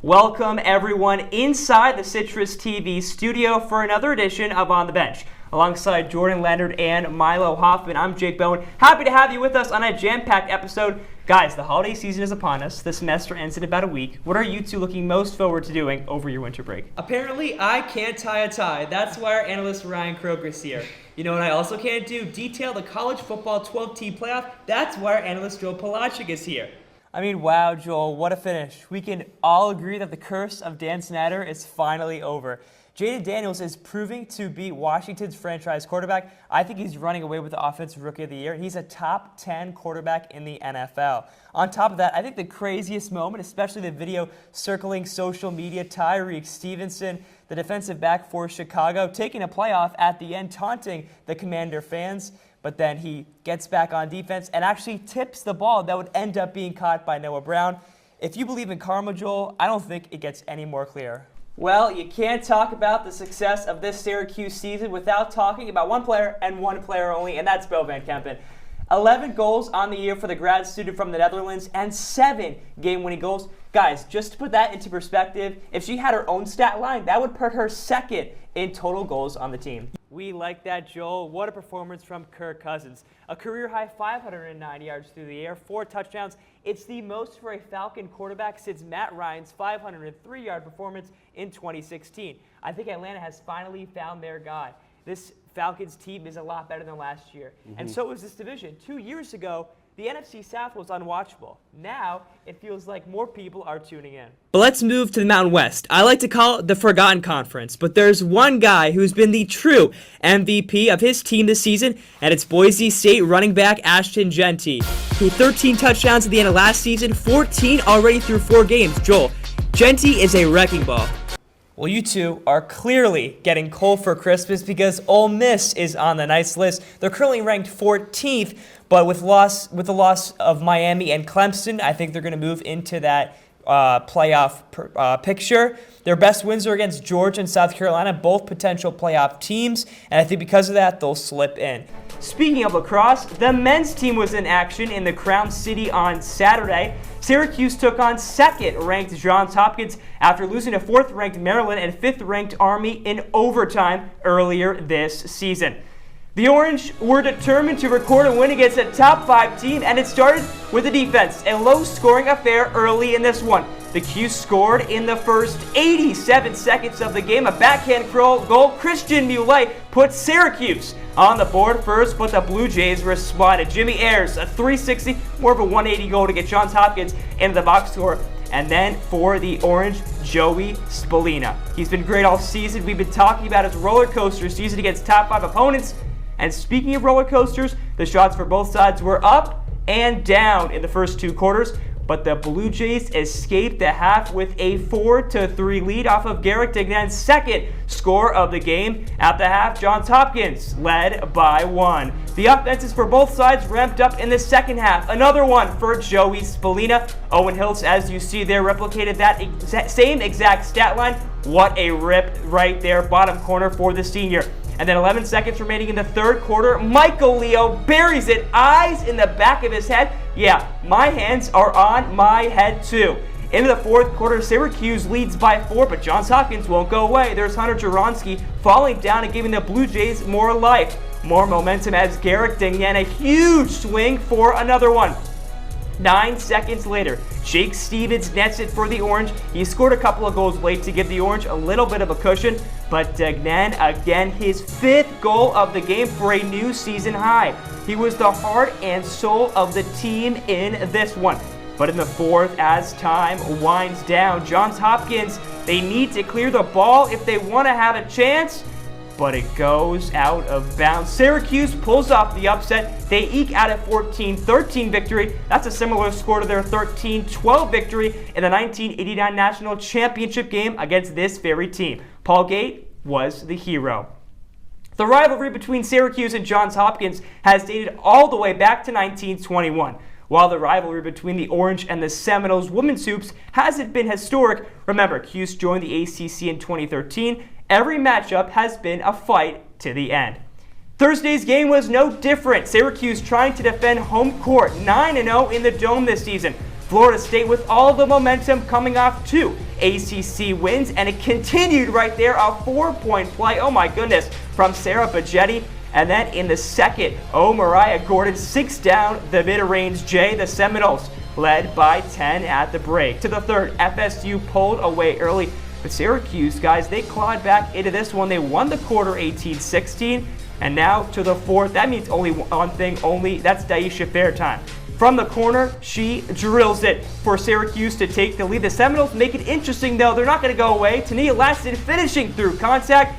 Welcome everyone inside the Citrus TV studio for another edition of On the Bench. Alongside Jordan Leonard and Milo Hoffman, I'm Jake Bowen. Happy to have you with us on a jam-packed episode. Guys, the holiday season is upon us. The semester ends in about a week. What are you two looking most forward to doing over your winter break? Apparently, I can't tie a tie. That's why our analyst Ryan Kroger's here. You know what I also can't do? Detail the college football 12-team playoff. That's why our analyst Joel Polachek is here. I mean, wow, Joel, what a finish. We can all agree that the curse of Dan Snyder is finally over. Jaden Daniels is proving to be Washington's franchise quarterback. I think he's running away with the Offensive Rookie of the Year. He's a top 10 quarterback in the NFL. On top of that, I think the craziest moment, especially the video circling social media, Tyreek Stevenson, the defensive back for Chicago, taking a playoff at the end, taunting the Commander fans. But then he gets back on defense and actually tips the ball that would end up being caught by Noah Brown. If you believe in karma, Joel, I don't think it gets any more clear. Well, you can't talk about the success of this Syracuse season without talking about one player and one player only, and that's Bo Van Kempen. 11 goals on the year for the grad student from the Netherlands and 7 game-winning goals. Guys, just to put that into perspective, if she had her own stat line, that would put her second in total goals on the team. We like that, Joel. What a performance from Kirk Cousins. A career-high 509 yards through the air, 4 touchdowns. It's the most for a Falcon quarterback since Matt Ryan's 503-yard performance in 2016. I think Atlanta has finally found their guy. This Falcons team is a lot better than last year. And so is this division. 2 years ago, the NFC South was unwatchable. Now, it feels like more people are tuning in. But let's move to the Mountain West. I like to call it the Forgotten Conference, but there's one guy who's been the true MVP of his team this season, and it's Boise State running back Ashton Jeanty, who 13 touchdowns at the end of last season, 14 already through 4 games. Joel, Jeanty is a wrecking ball. Well, you two are clearly getting coal for Christmas because Ole Miss is on the nice list. They're currently ranked 14th, but with the loss of Miami and Clemson, I think they're going to move into that playoff picture. Their best wins are against Georgia and South Carolina, both potential playoff teams, and I think because of that, they'll slip in. Speaking of lacrosse, the men's team was in action in the Crown City on Saturday. Syracuse took on second-ranked Johns Hopkins after losing to 4th-ranked Maryland and 5th-ranked Army in overtime earlier this season. The Orange were determined to record a win against a top 5 team, and it started with the defense, a low-scoring affair early in this one. The Cuse scored in the first 87 seconds of the game. A backhand goal, Christian Muley put Syracuse on the board first, but the Blue Jays responded. Jimmy Ayers, a 360, more of a 180 goal to get Johns Hopkins into the box score. And then for the Orange, Joey Spallina. He's been great all season. We've been talking about his roller coaster season against top 5 opponents. And speaking of roller coasters, the shots for both sides were up and down in the first 2 quarters. But the Blue Jays escaped the half with a 4-3 lead off of Garrett Dignan's second score of the game. At the half, Johns Hopkins led by 1. The offenses for both sides ramped up in the second half. Another one for Joey Spallina. Owen Hiltz, as you see there, replicated that same exact stat line. What a rip right there, bottom corner for the senior. And then 11 seconds remaining in the third quarter, Michael Leo buries it, eyes in the back of his head. Yeah, my hands are on my head too. Into the fourth quarter, Syracuse leads by 4, but Johns Hopkins won't go away. There's Hunter Juronsky falling down and giving the Blue Jays more life. More momentum as Garrett Dignan, a huge swing for another one. 9 seconds later, Jake Stevens nets it for the Orange. He scored a couple of goals late to give the Orange a little bit of a cushion, but Dignan, again, his 5th goal of the game for a new season high. He was the heart and soul of the team in this one. But in the fourth, as time winds down, Johns Hopkins, they need to clear the ball if they want to have a chance, but it goes out of bounds. Syracuse pulls off the upset. They eke out a 14-13 victory. That's a similar score to their 13-12 victory in the 1989 National Championship game against this very team. Paul Gate was the hero. The rivalry between Syracuse and Johns Hopkins has dated all the way back to 1921. While the rivalry between the Orange and the Seminoles women's hoops hasn't been historic, remember, Cuse joined the ACC in 2013. Every matchup has been a fight to the end. Thursday's game was no different. Syracuse trying to defend home court, 9-0 in the Dome this season. Florida State with all the momentum coming off 2 ACC wins, and it continued right there, a 4-point play, oh my goodness, from Sarah Pagetti. And then in the second, Mariah Gordon 6 down the mid-range J. The Seminoles led by 10 at the break. To the third, FSU pulled away early, but Syracuse, guys, they clawed back into this one. They won the quarter 18-16, and now to the fourth. That means only one thing, that's Daisha Fairtime. From the corner, she drills it for Syracuse to take the lead. The Seminoles make it interesting, though. They're not going to go away. Tania Laston finishing through contact.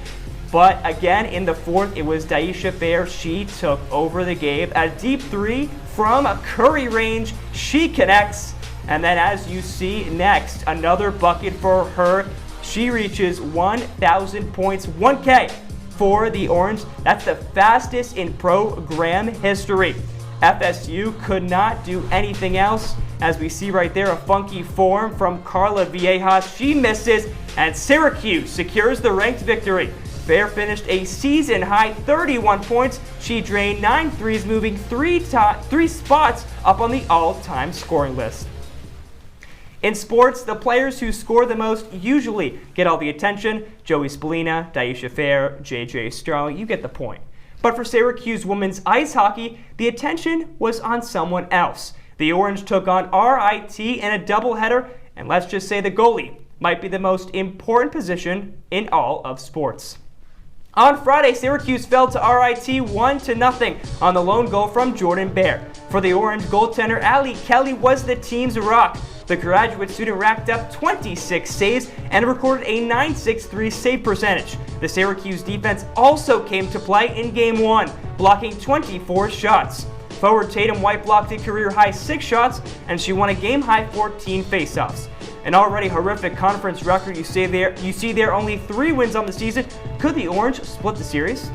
But again, in the fourth, it was Daisha Fair. She took over the game. A deep three from Curry range. She connects. And then as you see next, another bucket for her. She reaches 1,000 points, 1K for the Orange. That's the fastest in program history. FSU could not do anything else. As we see right there, a funky form from Carla Viejas. She misses, and Syracuse secures the ranked victory. Fair finished a season-high 31 points. She drained 9 threes, moving three spots up on the all-time scoring list. In sports, the players who score the most usually get all the attention. Joey Spallina, Daisha Fair, JJ Strong, you get the point. But for Syracuse women's ice hockey, the attention was on someone else. The Orange took on RIT in a doubleheader, and let's just say the goalie might be the most important position in all of sports. On Friday, Syracuse fell to RIT 1-0 on the lone goal from Jordan Bear. For the Orange, goaltender Allie Kelly was the team's rock. The graduate student racked up 26 saves and recorded a .963 save percentage. The Syracuse defense also came to play in Game 1, blocking 24 shots. Forward Tatum White blocked a career-high 6 shots, and she won a game-high 14 faceoffs. An already horrific conference record you see there, only 3 wins on the season. Could the Orange split the series?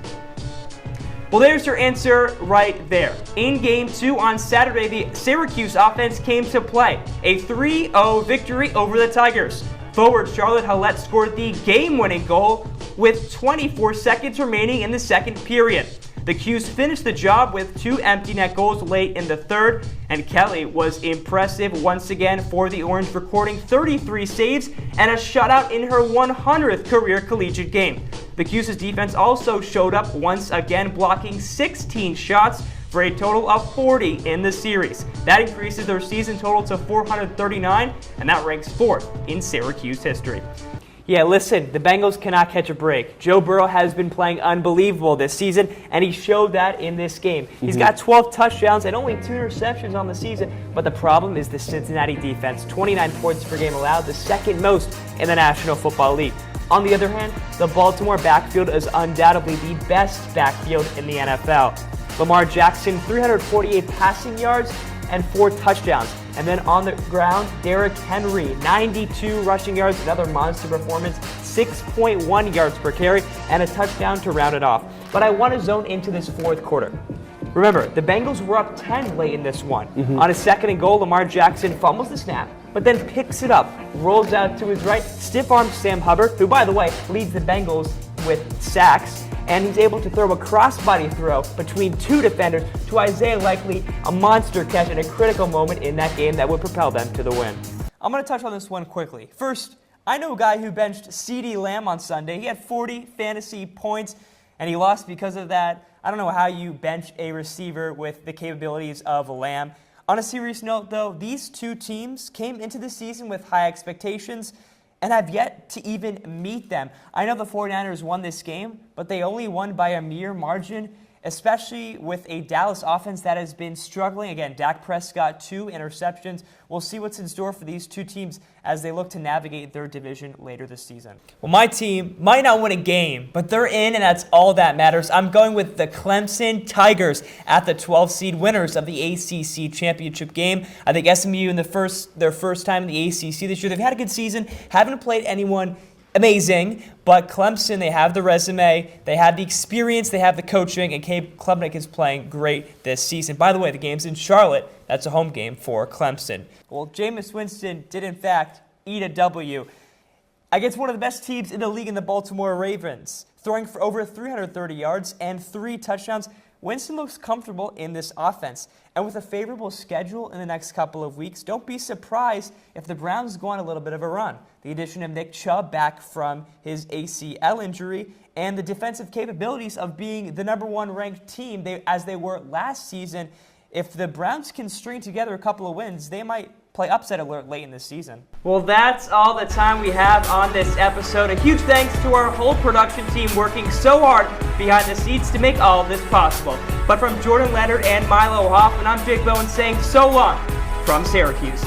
Well, there's your answer right there. In Game 2 on Saturday, the Syracuse offense came to play. A 3-0 victory over the Tigers. Forward Charlotte Hallett scored the game-winning goal with 24 seconds remaining in the second period. The Cuse finished the job with 2 empty net goals late in the third, and Kelly was impressive once again for the Orange, recording 33 saves and a shutout in her 100th career collegiate game. The Cuse's defense also showed up once again, blocking 16 shots for a total of 40 in the series. That increases their season total to 439, and that ranks 4th in Syracuse history. Yeah, listen, the Bengals cannot catch a break. Joe Burrow has been playing unbelievable this season, and he showed that in this game. He's got 12 touchdowns and only 2 interceptions on the season, but the problem is the Cincinnati defense. 29 points per game allowed, the second most in the National Football League. On the other hand, the Baltimore backfield is undoubtedly the best backfield in the NFL. Lamar Jackson, 348 passing yards and 4 touchdowns. And then on the ground, Derrick Henry, 92 rushing yards, another monster performance, 6.1 yards per carry, and a touchdown to round it off. But I want to zone into this fourth quarter. Remember, the Bengals were up 10 late in this one. On a 2nd and goal, Lamar Jackson fumbles the snap, but then picks it up, rolls out to his right, stiff-arms Sam Hubbard, who, by the way, leads the Bengals with sacks, and he's able to throw a crossbody throw between 2 defenders to Isaiah Likely, a monster catch in a critical moment in that game that would propel them to the win. I'm going to touch on this one quickly. First, I know a guy who benched CeeDee Lamb on Sunday. He had 40 fantasy points, and he lost because of that. I don't know how you bench a receiver with the capabilities of Lamb. On a serious note, though, these 2 teams came into the season with high expectations and have yet to even meet them. I know the 49ers won this game, but they only won by a mere margin, especially with a Dallas offense that has been struggling. Again, Dak Prescott, 2 interceptions. We'll see what's in store for these 2 teams as they look to navigate their division later this season. Well, my team might not win a game, but they're in, and that's all that matters. I'm going with the Clemson Tigers at the 12 seed winners of the ACC championship game. I think SMU in their first time in the ACC this year. They've had a good season, haven't played anyone amazing, but Clemson, they have the resume, they have the experience, they have the coaching, and Cade Klubnik is playing great this season. By the way, the game's in Charlotte. That's a home game for Clemson. Well, Jameis Winston did, in fact, eat a W against one of the best teams in the league in the Baltimore Ravens, throwing for over 330 yards and 3 touchdowns. Winston looks comfortable in this offense. And with a favorable schedule in the next couple of weeks, don't be surprised if the Browns go on a little bit of a run. The addition of Nick Chubb back from his ACL injury and the defensive capabilities of being the #1 ranked team as they were last season. If the Browns can string together a couple of wins, they might play upset alert late in this season. Well, that's all the time we have on this episode. A huge thanks to our whole production team working so hard behind the scenes to make all of this possible. But from Jordan Leonard and Milo Hoffman, I'm Jake Bowen saying so long from Syracuse.